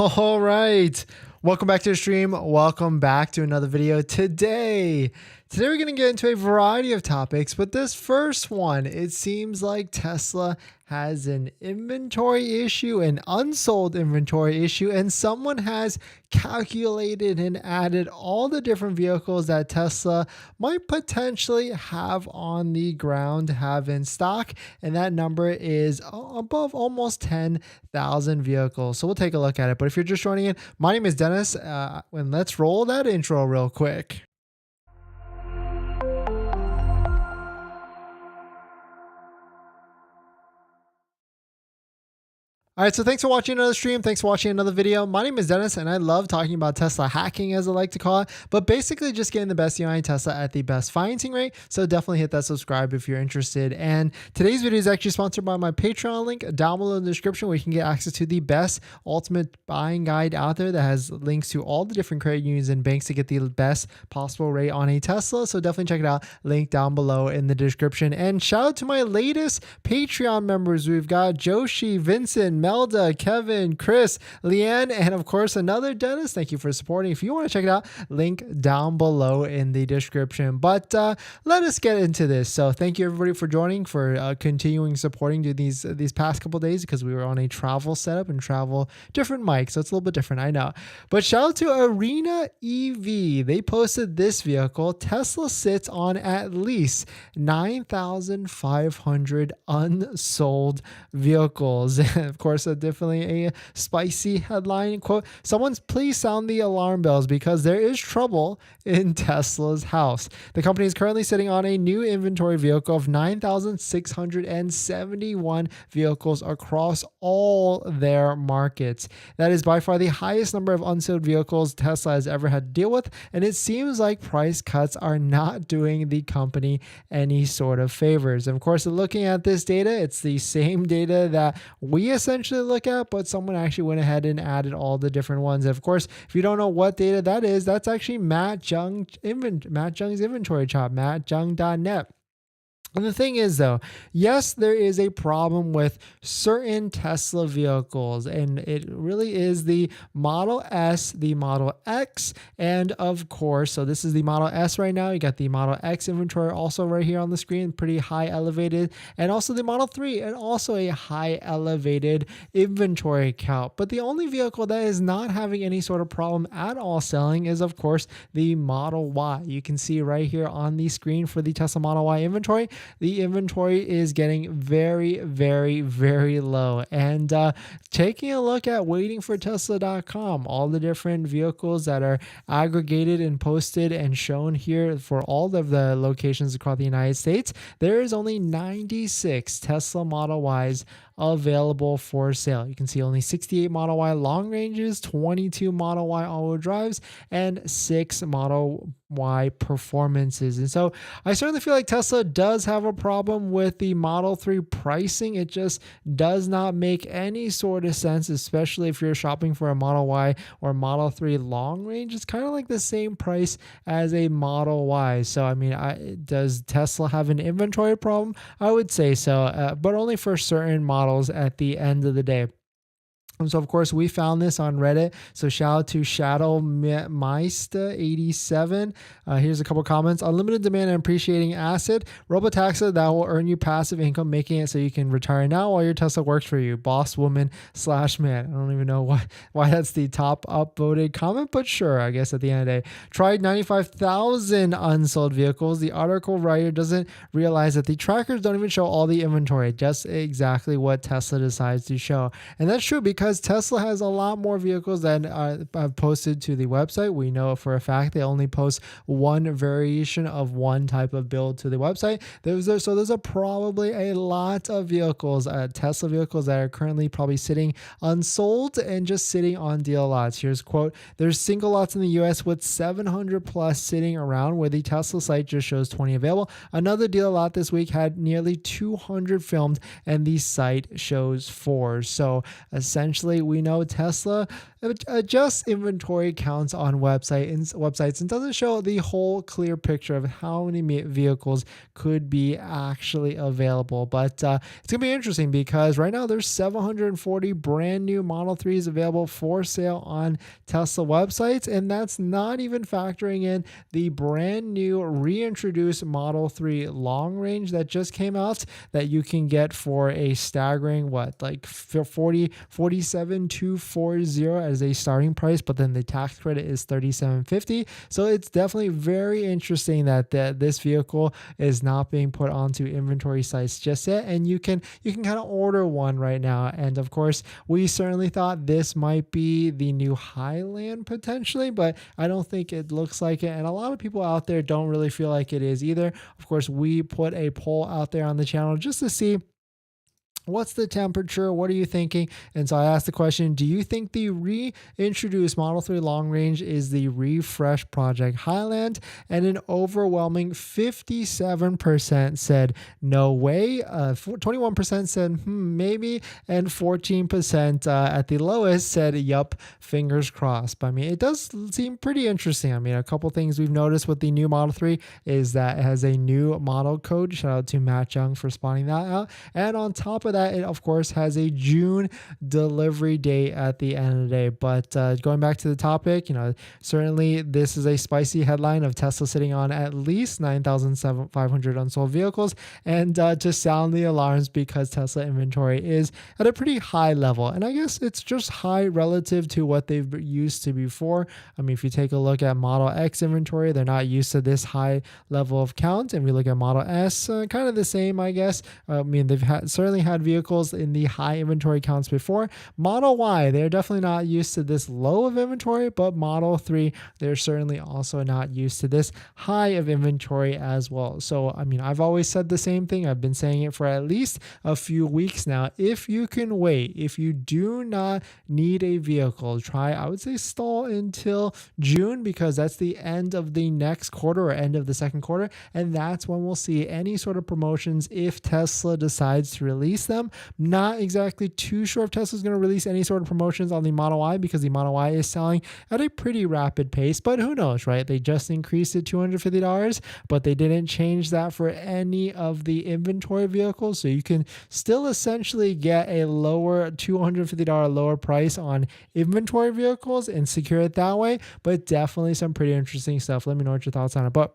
All right. Welcome back to the stream. Welcome back to another video. Today we're going to get into a variety of topics, but this first one, it seems like Tesla has an inventory issue, an unsold inventory issue, and someone has calculated and added all the different vehicles that Tesla might potentially have on the ground, have in stock, and that number is above almost 10,000 vehicles. So we'll take a look at it. But if you're just joining in, my name is Dennis, and let's roll that intro real quick. All right, so thanks for watching another stream. Thanks for watching another video. My name is Dennis, and I love talking about Tesla hacking, as I like to call it, but basically just getting the best deal on Tesla at the best financing rate. So definitely hit that subscribe if you're interested. And today's video is actually sponsored by my Patreon link down below in the description, where you can get access to the best ultimate buying guide out there that has links to all the different credit unions and banks to get the best possible rate on a Tesla. So definitely check it out. Link down below in the description. And shout out to my latest Patreon members. We've got Joshi, Vincent, Melda, Kevin, Chris, Leanne, and of course another Dennis. Thank you for supporting. If you want to check it out, link down below in the description. But let us get into this. So thank you everybody for joining, for continuing supporting these past couple days, because we were on a travel setup and travel different mics, so it's a little bit different, I know. But shout out to Arena EV. They posted this vehicle. Tesla sits on at least 9,500 unsold vehicles. Of course, definitely a spicy headline. Quote, someone's please sound the alarm bells, because there is trouble in Tesla's house. The company is currently sitting on a new inventory vehicle of 9,671 vehicles across all their markets. That is by far the highest number of unsold vehicles Tesla has ever had to deal with, and it seems like price cuts are not doing the company any sort of favors. And of course, looking at this data, it's the same data that we essentially look at, but someone actually went ahead and added all the different ones. And of course, if you don't know what data that is, that's actually Matt Jung's inventory chart, mattjung.net. And the thing is, though, yes, there is a problem with certain Tesla vehicles, and it really is the Model S, the Model X, and of course, so this is the Model S right now. You got the Model X inventory also right here on the screen, pretty high elevated, and also the Model 3, and also a high elevated inventory count. But the only vehicle that is not having any sort of problem at all selling is, of course, the Model Y. You can see right here on the screen for the Tesla Model Y inventory, the inventory is getting very, very, very low. And taking a look at waitingfortesla.com, all the different vehicles that are aggregated and posted and shown here for all of the locations across the United States, there is only 96 Tesla Model Ys available for sale. You can see only 68 Model Y long ranges, 22 Model Y all-wheel drives, and 6 Model Y performances. And so I certainly feel like Tesla does have a problem with the Model 3 pricing. It just does not make any sort of sense, especially if you're shopping for a Model Y or Model 3 long range. It's kind of like the same price as a Model Y. So, I mean, does Tesla have an inventory problem? I would say so, but only for certain models at the end of the day. And so, of course, we found this on Reddit. So shout out to Shadowmeister87. Here's a couple comments. Unlimited demand and appreciating asset. Robotaxi that will earn you passive income, making it so you can retire now while your Tesla works for you. Boss woman / man. I don't even know why that's the top upvoted comment, but sure, I guess at the end of the day. Tried 95,000 unsold vehicles. The article writer doesn't realize that the trackers don't even show all the inventory, just exactly what Tesla decides to show. And that's true, because Tesla has a lot more vehicles than I've posted to the website. We know for a fact they only post one variation of one type of build to the website. So there's probably a lot of vehicles, Tesla vehicles, that are currently probably sitting unsold and just sitting on deal lots. Here's a quote. There's single lots in the US with 700 plus sitting around, where the Tesla site just shows 20 available. Another deal lot this week had nearly 200 filmed, and the site shows 4. So essentially, essentially we know Tesla adjusts inventory counts on websites and doesn't show the whole clear picture of how many vehicles could be actually available. But it's gonna be interesting because right now there's 740 brand new Model 3s available for sale on Tesla websites, and that's not even factoring in the brand new reintroduced Model 3 long range that just came out that you can get for a staggering like 47,240 as a starting price, but then the tax credit is 3750. So it's definitely very interesting that this vehicle is not being put onto inventory sites just yet, and you can kind of order one right now. And of course, we certainly thought this might be the new Highland potentially, but I don't think it looks like it, and a lot of people out there don't really feel like it is either. Of course, we put a poll out there on the channel just to see what's the temperature? What are you thinking? And so I asked the question, do you think the reintroduced Model 3 long range is the refresh Project Highland? And an overwhelming 57% said no way, 21% said maybe, and 14% at the lowest said yup, fingers crossed. But I mean, it does seem pretty interesting. I mean, a couple things we've noticed with the new Model 3 is that it has a new model code. Shout out to Matt Young for spotting that out. And on top of that, it of course has a June delivery date at the end of the day. But going back to the topic, certainly this is a spicy headline of Tesla sitting on at least 9,500 unsold vehicles, and to sound the alarms because Tesla inventory is at a pretty high level, and I guess it's just high relative to what they've used to before. I mean, if you take a look at Model X inventory, they're not used to this high level of count, and we look at Model S, kind of the same, I guess. I mean, they've certainly had vehicles in the high inventory counts before. Model Y, they're definitely not used to this low of inventory, but Model 3, they're certainly also not used to this high of inventory as well. So, I mean, I've always said the same thing. I've been saying it for at least a few weeks now. If you can wait, if you do not need a vehicle, I would say stall until June, because that's the end of the next quarter or end of the second quarter. And that's when we'll see any sort of promotions if Tesla decides to release them. Not exactly too sure if Tesla's going to release any sort of promotions on the Model Y, because the Model Y is selling at a pretty rapid pace, but who knows, right? They just increased it $250, but they didn't change that for any of the inventory vehicles. So you can still essentially get a lower $250 lower price on inventory vehicles and secure it that way. But definitely some pretty interesting stuff. Let me know what your thoughts on it. But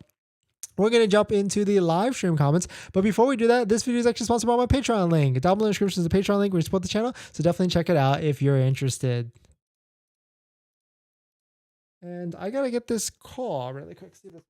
we're going to jump into the live stream comments. But before we do that, this video is actually sponsored by my Patreon link. Down below in the description is a Patreon link where you support the channel. So definitely check it out if you're interested. And I got to get this call really quick. See this.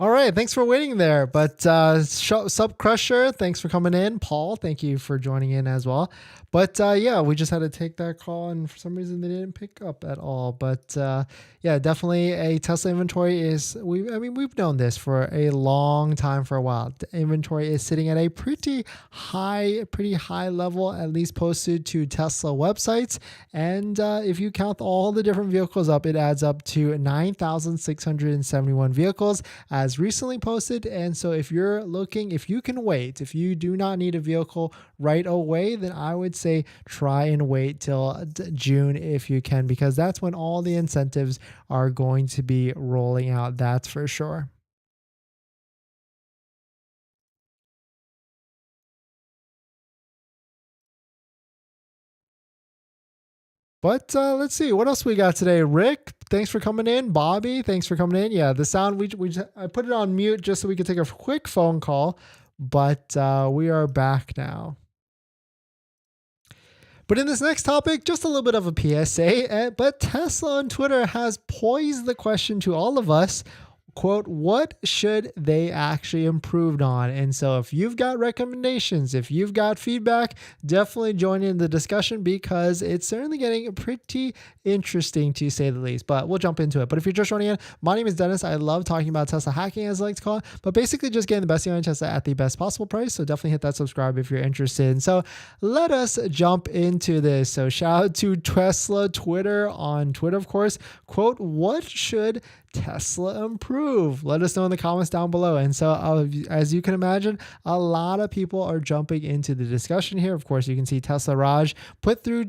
All right, thanks for waiting there. But Sub Crusher, thanks for coming in. Paul, thank you for joining in as well. But yeah, we just had to take that call, and for some reason they didn't pick up at all. But yeah, definitely a Tesla inventory is, we've known this for a long time, for a while. The inventory is sitting at a pretty high level, at least posted to Tesla websites. And if you count all the different vehicles up, it adds up to 9,671 vehicles as has recently posted. And so if you're looking, if you can wait, if you do not need a vehicle right away, then I would say try and wait till June if you can, because that's when all the incentives are going to be rolling out. That's for sure. But let's see what else we got today. Rick, thanks for coming in. Bobby, thanks for coming in. Yeah, the sound I put it on mute just so we could take a quick phone call, but we are back now. But in this next topic, just a little bit of a PSA, but Tesla on Twitter has posed the question to all of us, quote, what should they actually improve on? And so if you've got recommendations, if you've got feedback, definitely join in the discussion, because it's certainly getting pretty interesting to say the least. But we'll jump into it. But if you're just joining in, my name is Dennis. I love talking about Tesla hacking, as I like to call it, but basically just getting the best deal on Tesla at the best possible price. So definitely hit that subscribe if you're interested. And so let us jump into this. So shout out to Tesla Twitter on Twitter, of course. Quote, what should Tesla improve? Let us know in the comments down below. And so as you can imagine, a lot of people are jumping into the discussion here. Of course, you can see Tesla Raj put through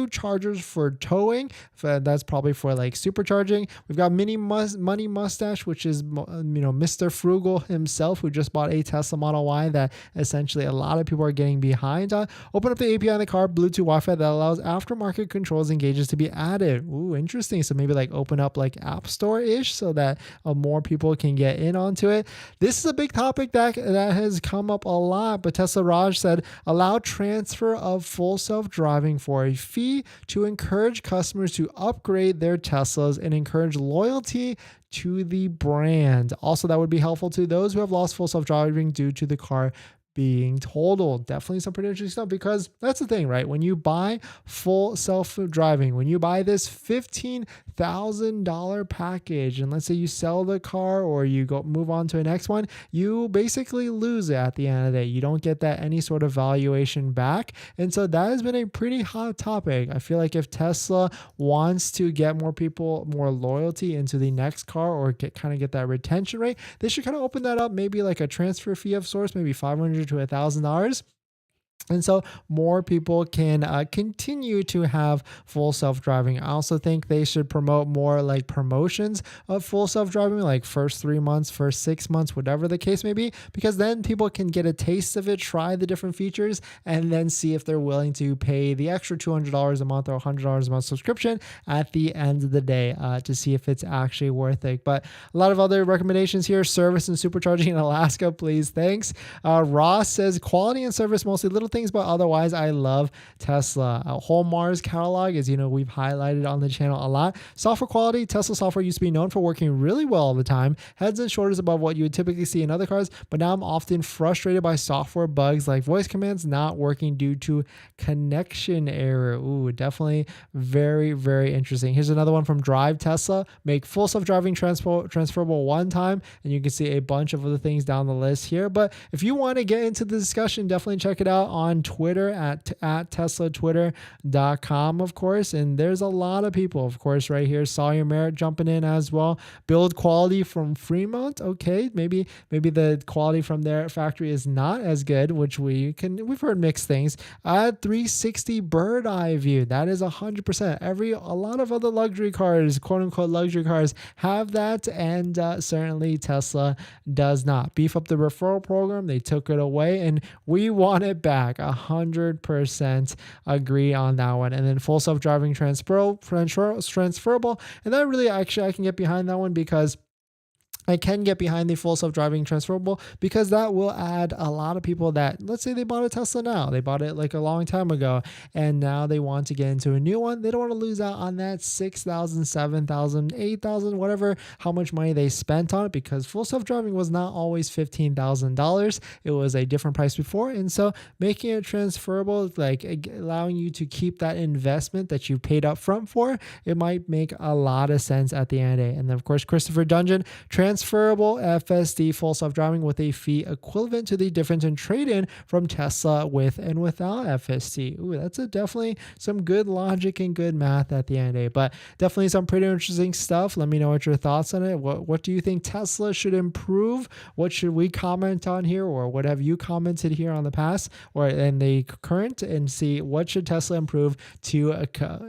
chargers for towing. That's probably for like supercharging. We've got Money Mustache, which is Mr. Frugal himself, who just bought a Tesla Model Y that essentially a lot of people are getting behind. Open up the API in the car, Bluetooth Wi-Fi that allows aftermarket controls and gauges to be added. Ooh, interesting. So maybe like open up like App Store-ish so that more people can get in onto it. This is a big topic that has come up a lot, but Tesla Raj said, allow transfer of full self-driving for a fee to encourage customers to upgrade their Teslas and encourage loyalty to the brand. Also, that would be helpful to those who have lost full self-driving due to the car being totaled. Definitely some pretty interesting stuff, because that's the thing, right? When you buy full self-driving, when you buy this $15,000 package, and let's say you sell the car or you go move on to the next one, you basically lose it at the end of the day. You don't get that any sort of valuation back. And so that has been a pretty hot topic. I feel like if Tesla wants to get more people, more loyalty into the next car, or get that retention rate, they should kind of open that up, maybe like a transfer fee of sorts, maybe $500 to $1,000. And so more people can continue to have full self-driving. I also think they should promote more like promotions of full self-driving, like first 3 months, first 6 months, whatever the case may be, because then people can get a taste of it, try the different features, and then see if they're willing to pay the extra $200 a month or $100 a month subscription at the end of the day to see if it's actually worth it. But a lot of other recommendations here: service and supercharging in Alaska, please, thanks. Ross says quality and service, mostly little things, but otherwise I love Tesla. Whole Mars catalog, as you know, we've highlighted on the channel a lot. Software quality: Tesla software used to be known for working really well all the time, heads and shoulders above what you would typically see in other cars, but now I'm often frustrated by software bugs like voice commands not working due to connection error. Ooh, definitely very, very interesting. Here's another one from Drive Tesla: make full self-driving transferable one time, and you can see a bunch of other things down the list here. But if you want to get into the discussion, definitely check it out on Twitter at teslatwitter.com, of course. And there's a lot of people, of course, right here. Sawyer Merritt jumping in as well. Build quality from Fremont. Okay, maybe the quality from their factory is not as good, which we've heard mixed things. 360 bird eye view. That is 100%. A lot of other luxury cars, quote unquote luxury cars, have that, and certainly Tesla does not. Beef up the referral program. They took it away, and we want it back. 100% agree on that one. And then full self-driving transferable, and that really actually I can get behind that one, because I can get behind the full self-driving transferable, because that will add a lot of people that, let's say they bought a Tesla now, they bought it like a long time ago, and now they want to get into a new one. They don't want to lose out on that $6,000, $7,000, $8,000, whatever, how much money they spent on it, because full self-driving was not always $15,000. It was a different price before. And so making it transferable, like allowing you to keep that investment that you paid up front for, it might make a lot of sense at the end of the day. And then of course, Christopher Dungeon, transferable FSD full self-driving with a fee equivalent to the difference in trade-in from Tesla with and without FSD. Ooh, that's definitely some good logic and good math at the end of the day, but definitely some pretty interesting stuff. Let me know what your thoughts on it. What do you think Tesla should improve? What should we comment on here, or what have you commented here on the past or in the current, and see what should Tesla improve to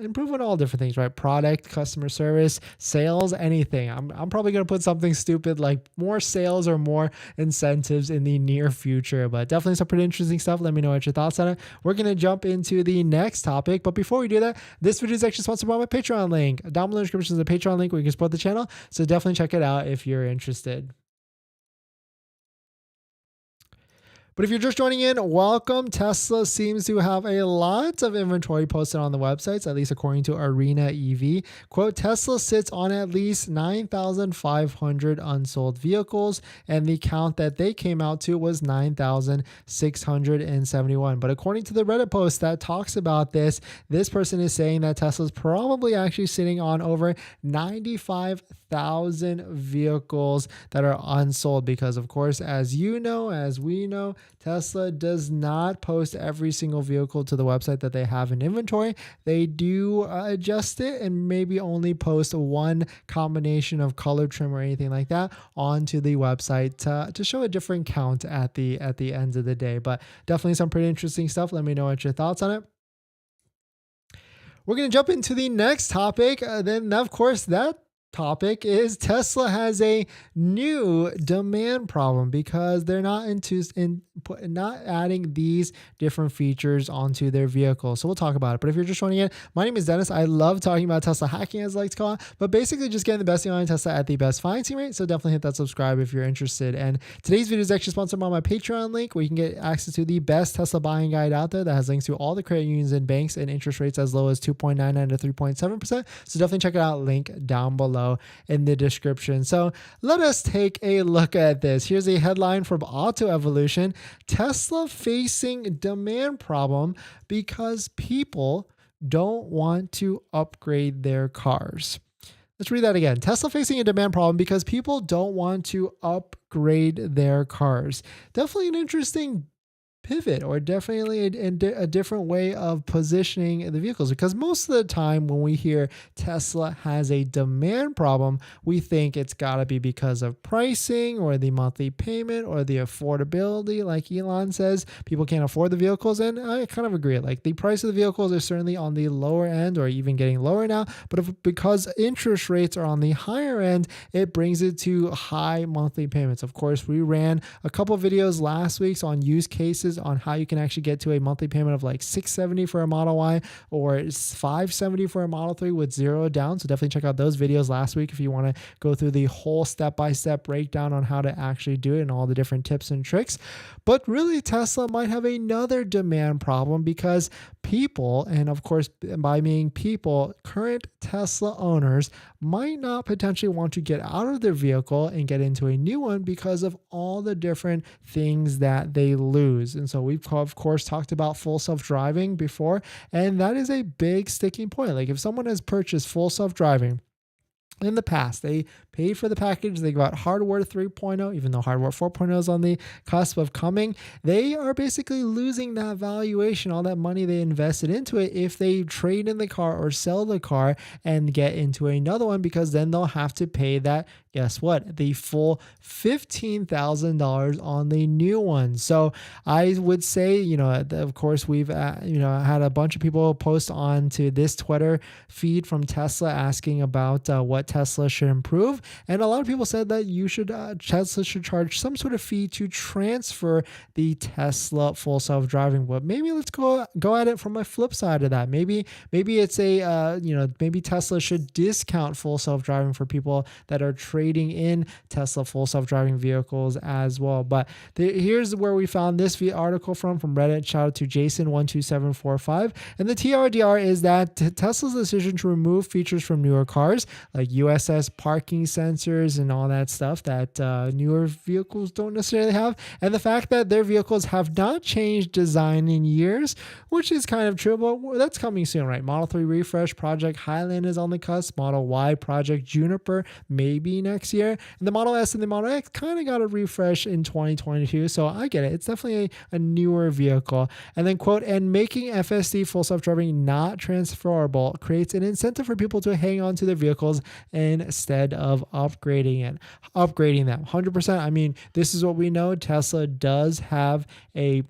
improve on all different things, right? Product, customer service, sales, anything. I'm probably going to put something stupid like more sales or more incentives in the near future, but definitely some pretty interesting stuff. Let me know what your thoughts on it. We're going to jump into the next topic, but before we do that, this video is actually sponsored by my Patreon link. Down below in the description is a Patreon link where you can support the channel, so definitely check it out if you're interested. But if you're just joining in, welcome. Tesla seems to have a lot of inventory posted on the websites, at least according to Arena EV. Quote, Tesla sits on at least 9,500 unsold vehicles, and the count that they came out to was 9,671. But according to the Reddit post that talks about this person is saying that Tesla's probably actually sitting on over 95,000 vehicles that are unsold because, of course, as you know, as we know, Tesla does not post every single vehicle to the website that they have in inventory. They do adjust it and maybe only post one combination of color trim or anything like that onto the website to show a different count at the end of the day. But definitely some pretty interesting stuff. Let me know what your thoughts on it. We're going to jump into the next topic. Then, of course, that topic is Tesla has a new demand problem because they're not not adding these different features onto their vehicle. So we'll talk about it. But if you're just joining in, my name is Dennis. I love talking about Tesla hacking, as I like to call it, but basically just getting the best deal on Tesla at the best financing rate. So definitely hit that subscribe if you're interested. And today's video is actually sponsored by my Patreon link, where you can get access to the best Tesla buying guide out there that has links to all the credit unions and banks and interest rates as low as 2.99 to 3.7%. So definitely check it out. Link down below in the description. So let us take a look at this. Here's a headline from Auto Evolution. Tesla facing demand problem because people don't want to upgrade their cars. Let's read that again. Tesla facing a demand problem because people don't want to upgrade their cars. Definitely an interesting pivot, or definitely a different way of positioning the vehicles, because most of the time when we hear Tesla has a demand problem, we think it's got to be because of pricing or the monthly payment or the affordability. Like Elon says, people can't afford the vehicles, and I kind of agree. Like the price of the vehicles are certainly on the lower end or even getting lower now, but because interest rates are on the higher end, it brings it to high monthly payments. Of course, we ran a couple of videos last week on use cases on how you can actually get to a monthly payment of like $670 for a Model Y or $570 for a Model 3 with zero down. So definitely check out those videos last week if you want to go through the whole step-by-step breakdown on how to actually do it and all the different tips and tricks. But really, Tesla might have another demand problem because people, and of course, by meaning people, current Tesla owners might not potentially want to get out of their vehicle and get into a new one because of all the different things that they lose. And so we've, of course, talked about full self-driving before, and that is a big sticking point. Like if someone has purchased full self-driving in the past, they paid for the package, they got hardware 3.0, even though hardware 4.0 is on the cusp of coming, they are basically losing that valuation, all that money they invested into it, if they trade in the car or sell the car and get into another one, because then they'll have to pay that, guess what, the full $15,000 on the new one. So I would say, of course, we've, had a bunch of people post on to this Twitter feed from Tesla asking about what Tesla should improve. And a lot of people said that Tesla should charge some sort of fee to transfer the Tesla full self-driving. But maybe let's go at it from a flip side of that. Maybe it's maybe Tesla should discount full self-driving for people that are trading in Tesla full self-driving vehicles as well. But here's where we found this article from Reddit. Shout out to Jason12745. And the TLDR is that Tesla's decision to remove features from newer cars like USS parking sensors and all that stuff that newer vehicles don't necessarily have. And the fact that their vehicles have not changed design in years, which is kind of true, but that's coming soon, right? Model 3 refresh, Project Highland is on the cusp, Model Y, Project Juniper, maybe next year. And the Model S and the Model X kind of got a refresh in 2022. So I get it. It's definitely a newer vehicle. And then quote, and making FSD full self-driving not transferable creates an incentive for people to hang on to their vehicles instead of upgrading them. 100%. I mean, this is what we know. Tesla does have a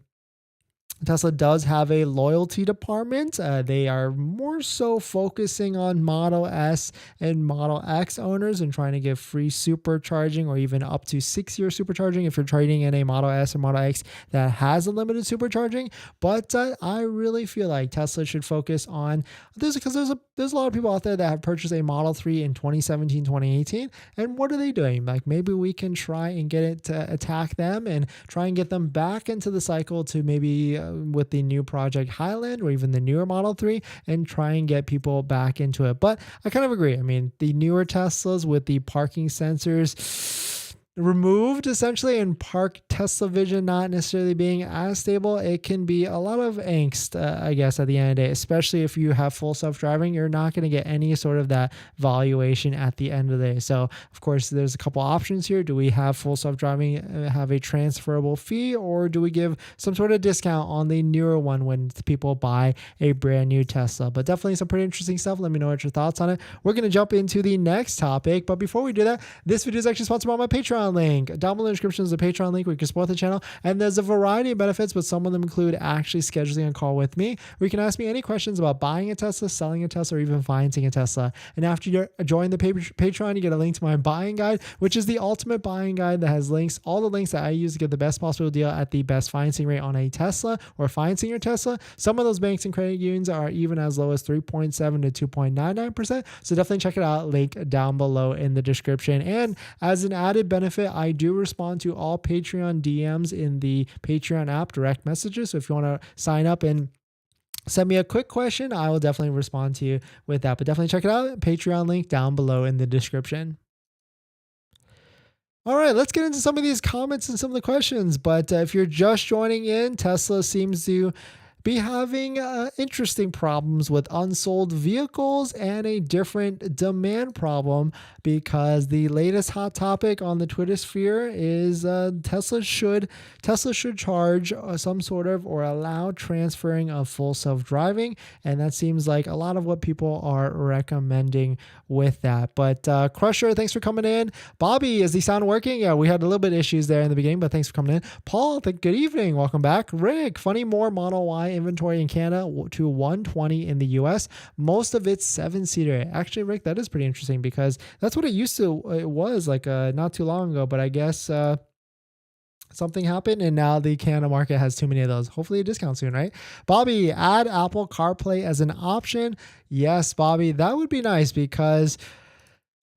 loyalty department. They are more so focusing on Model S and Model X owners and trying to give free supercharging or even up to 6-year supercharging if you're trading in a Model S or Model X that has unlimited supercharging. But I really feel like Tesla should focus on this because there's a lot of people out there that have purchased a Model 3 in 2017, 2018. And what are they doing? Like maybe we can try and get it to attack them and try and get them back into the cycle to maybe with the new Project Highland or even the newer Model 3 and try and get people back into it. But I kind of agree. I mean, the newer Teslas with the parking sensors removed essentially and park Tesla vision not necessarily being as stable, it can be a lot of angst, I guess, at the end of the day, especially if you have full self-driving. You're not going to get any sort of that valuation at the end of the day. So of course there's a couple options here. Do we have full self-driving have a transferable fee, or do we give some sort of discount on the newer one when people buy a brand new Tesla? But definitely some pretty interesting stuff. Let me know what your thoughts on it. We're going to jump into the next topic, but before we do that, this video is actually sponsored by my Patreon link. Down below in the description is a Patreon link where you can support the channel, and there's a variety of benefits, but some of them include actually scheduling a call with me where you can ask me any questions about buying a Tesla, selling a Tesla, or even financing a Tesla. And after you join the Patreon, you get a link to my buying guide, which is the ultimate buying guide that has links, all the links that I use to get the best possible deal at the best financing rate on a Tesla or financing your Tesla. Some of those banks and credit unions are even as low as 3.7 to 2.99%. So definitely check it out. Link down below in the description. And as an added benefit, I do respond to all Patreon DMs in the Patreon app, direct messages. So if you want to sign up and send me a quick question, I will definitely respond to you with that. But definitely check it out. Patreon link down below in the description. All right, let's get into some of these comments and some of the questions. But if you're just joining in, Tesla seems to be having interesting problems with unsold vehicles and a different demand problem, because the latest hot topic on the Twitter sphere is Tesla should charge some sort of or allow transferring of full self-driving, and that seems like a lot of what people are recommending with that. But Crusher, thanks for coming in. Bobby, is the sound working? Yeah, we had a little bit of issues there in the beginning, but thanks for coming in. Paul, good evening, welcome back. Rick, funny more Model Y inventory in Canada to 120 in the US. Most of it's 7-seater. Actually, Rick, that is pretty interesting because that's what it was like not too long ago, but I guess something happened and now the Canada market has too many of those. Hopefully a discount soon, right? Bobby, add Apple CarPlay as an option. Yes, Bobby, that would be nice because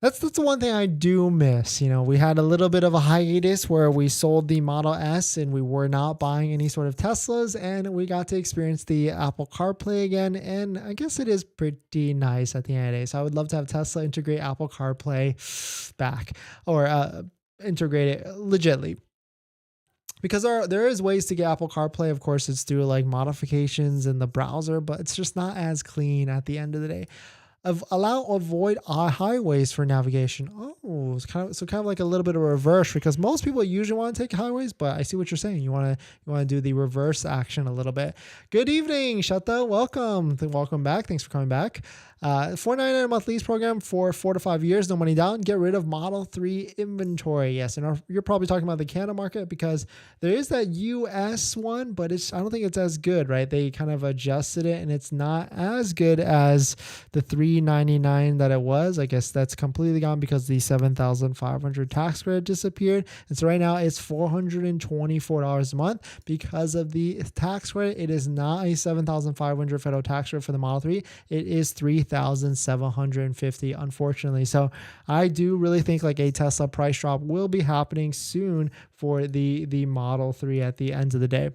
that's the one thing I do miss. You know, we had a little bit of a hiatus where we sold the Model S and we were not buying any sort of Teslas, and we got to experience the Apple CarPlay again. And I guess it is pretty nice at the end of the day. So I would love to have Tesla integrate Apple CarPlay back, or integrate it legitly. Because there is ways to get Apple CarPlay. Of course, it's through like modifications in the browser, but it's just not as clean at the end of the day. Avoid highways for navigation. Oh, it's kind of like a little bit of a reverse, because most people usually want to take highways, but I see what you're saying. You want to do the reverse action a little bit. Good evening, Shata. Welcome back. Thanks for coming back. $4.99 a month lease program for 4 to 5 years, no money down. Get rid of Model 3 inventory. Yes, and you're probably talking about the Canada market, because there is that US one, but I don't think it's as good, right? They kind of adjusted it, and it's not as good as the $3.99 that it was. I guess that's completely gone because the $7,500 tax credit disappeared, and so right now it's $424 a month because of the tax credit. It is not a $7,500 federal tax credit for the Model 3. It is $3,750, unfortunately. So I do really think like a Tesla price drop will be happening soon for the Model 3 at the end of the day.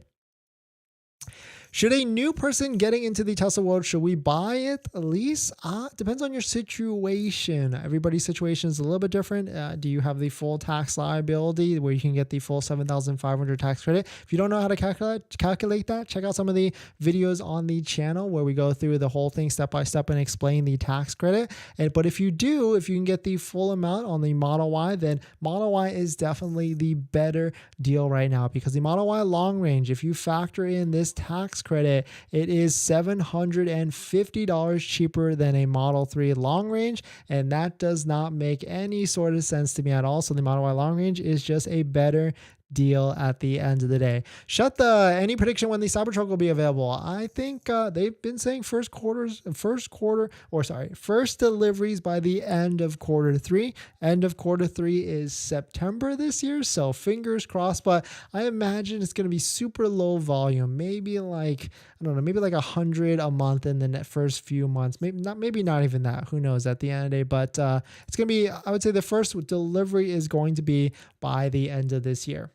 Should a new person getting into the Tesla world, should we buy it at least? Depends on your situation. Everybody's situation is a little bit different. Do you have the full tax liability where you can get the full $7,500 tax credit? If you don't know how to calculate that, check out some of the videos on the channel where we go through the whole thing step by step and explain the tax credit. But if you can get the full amount on the Model Y, then Model Y is definitely the better deal right now, because the Model Y long range, if you factor in this tax credit, it is $750 cheaper than a Model 3 long range, and that does not make any sort of sense to me at all. So the Model Y long range is just a better deal at the end of the day. Any prediction when the Cybertruck will be available? I think they've been saying first deliveries by the end of quarter 3. End of quarter 3 is September this year, so fingers crossed. But I imagine it's going to be super low volume, maybe like, I don't know, maybe like 100 a month in the first few months, maybe not even that, who knows at the end of the day. But it's going to be, I would say the first delivery is going to be by the end of this year.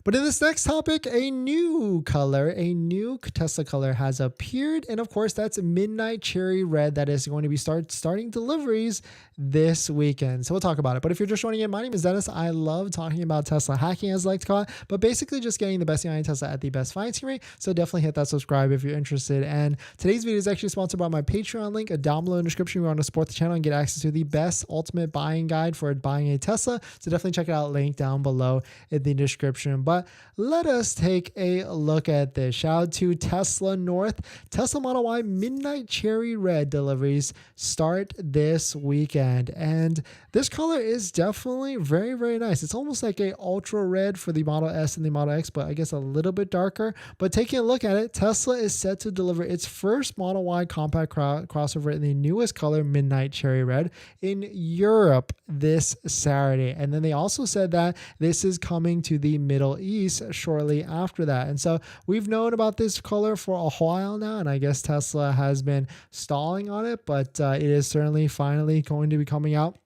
But in this next topic, a new Tesla color has appeared. And of course, that's Midnight Cherry Red that is going to be starting deliveries this weekend. So we'll talk about it. But if you're just joining in, my name is Dennis. I love talking about Tesla hacking, as I like to call it, but basically just getting the best behind Tesla at the best financing rate. So definitely hit that subscribe if you're interested. And today's video is actually sponsored by my Patreon link, down below in the description. You want to support the channel and get access to the best ultimate buying guide for buying a Tesla. So definitely check it out, link down below in the description. But let us take a look at this. Shout out to Tesla North. Tesla Model Y Midnight Cherry Red deliveries start this weekend. And this color is definitely very, very nice. It's almost like a ultra red for the Model S and the Model X, but I guess a little bit darker. But taking a look at it, Tesla is set to deliver its first Model Y compact crossover in the newest color, Midnight Cherry Red, in Europe this Saturday. And then they also said that this is coming to the Middle East shortly after that. And so we've known about this color for a while now, and I guess Tesla has been stalling on it, but it is certainly finally going to be coming out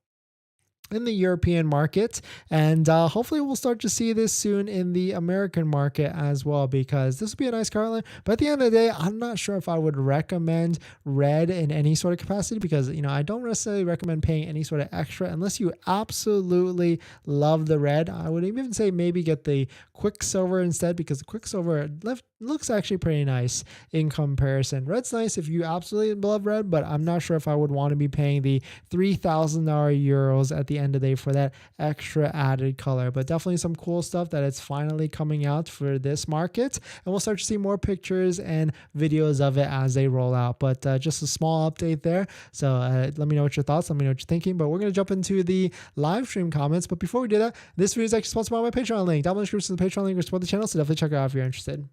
in the European market, and hopefully we'll start to see this soon in the American market as well, because this would be a nice color. But at the end of the day, I'm not sure if I would recommend red in any sort of capacity, because I don't necessarily recommend paying any sort of extra unless you absolutely love the red. I would even say maybe get the Quicksilver instead, because the Quicksilver looks actually pretty nice in comparison. Red's nice if you absolutely love red, but I'm not sure if I would want to be paying the $3,000 euros at the end of the day for that extra added color. But definitely some cool stuff that it's finally coming out for this market, and we'll start to see more pictures and videos of it as they roll out. But just a small update there. So let me know what your thoughts, let me know what you're thinking. But we're going to jump into the live stream comments. But before we do that, this video is actually sponsored by my Patreon link. Down below in the description is the Patreon link to support the channel, so definitely check it out if you're interested.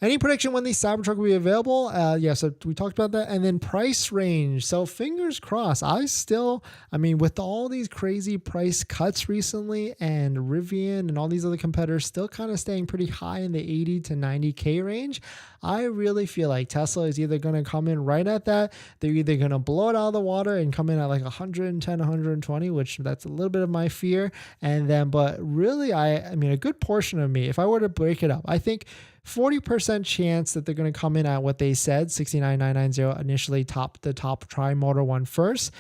Any prediction when the Cybertruck will be available? Yeah, so we talked about that. And then price range. So fingers crossed. With all these crazy price cuts recently, and Rivian and all these other competitors still kind of staying pretty high in the 80 to 90K range, I really feel like Tesla is either going to come in right at that. They're either going to blow it out of the water and come in at like 110, 120, which that's a little bit of my fear. And then, but really, a good portion of me, if I were to break it up, I think 40% chance that they're going to come in at what they said, 69,990 initially, the top tri-motor one first.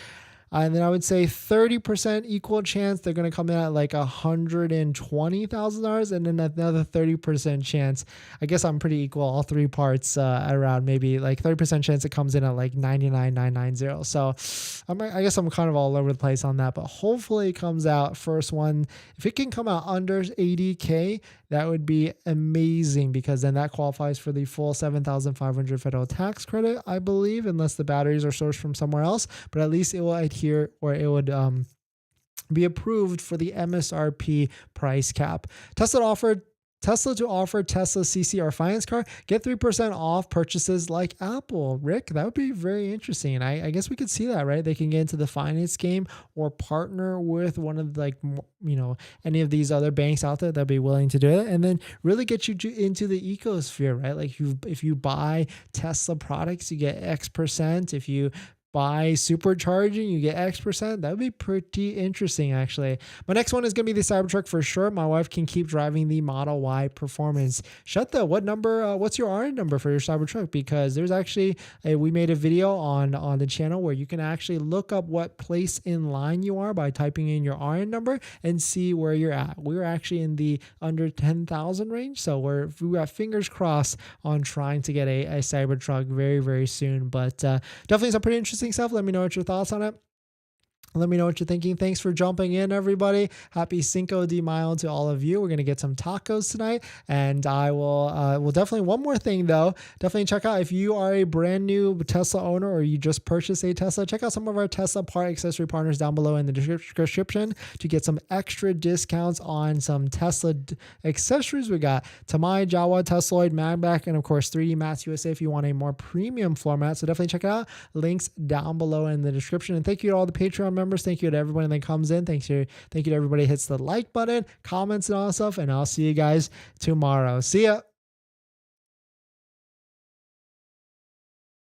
And then I would say 30% equal chance they're going to come in at like $120,000, and then another 30% chance. I guess I'm pretty equal, all three parts around maybe like 30% chance it comes in at like 99,990. So I guess I'm kind of all over the place on that, but hopefully it comes out first one. If it can come out under 80K, that would be amazing, because then that qualifies for the full $7,500 federal tax credit, I believe, unless the batteries are sourced from somewhere else. But at least it will adhere, or it would be approved for the MSRP price cap. Tesla to offer Tesla CC or finance car, get 3% off purchases like Apple. Rick, that would be very interesting. And I guess we could see that, right? They can get into the finance game or partner with one of any of these other banks out there that'd be willing to do it, and then really get you into the ecosphere, right? Like if you buy Tesla products, you get X%. If you by supercharging, you get X%. That would be pretty interesting, actually. My next one is going to be the Cybertruck for sure. My wife can keep driving the Model Y Performance. Shutta, what number, what's your RN number for your Cybertruck? Because there's actually, we made a video on the channel where you can actually look up what place in line you are by typing in your RN number and see where you're at. We're actually in the under 10,000 range. So we got fingers crossed on trying to get a Cybertruck very, very soon. But definitely some pretty interesting stuff. Let me know what your thoughts on it. Let me know what you're thinking. Thanks for jumping in, everybody. Happy Cinco de Mayo to all of you. We're going to get some tacos tonight. And I will definitely, one more thing though, definitely check out if you are a brand new Tesla owner or you just purchased a Tesla, check out some of our Tesla part accessory partners down below in the description to get some extra discounts on some Tesla accessories. We got Tamai, Jawa, Tesloid, MAGBAK, and of course 3D Mats USA if you want a more premium floor mat. So definitely check it out. Links down below in the description. And thank you to all the Patreon members. Thank you to everyone that comes in. Thank you to everybody who hits the like button, comments, and all that stuff. And I'll see you guys tomorrow. See ya.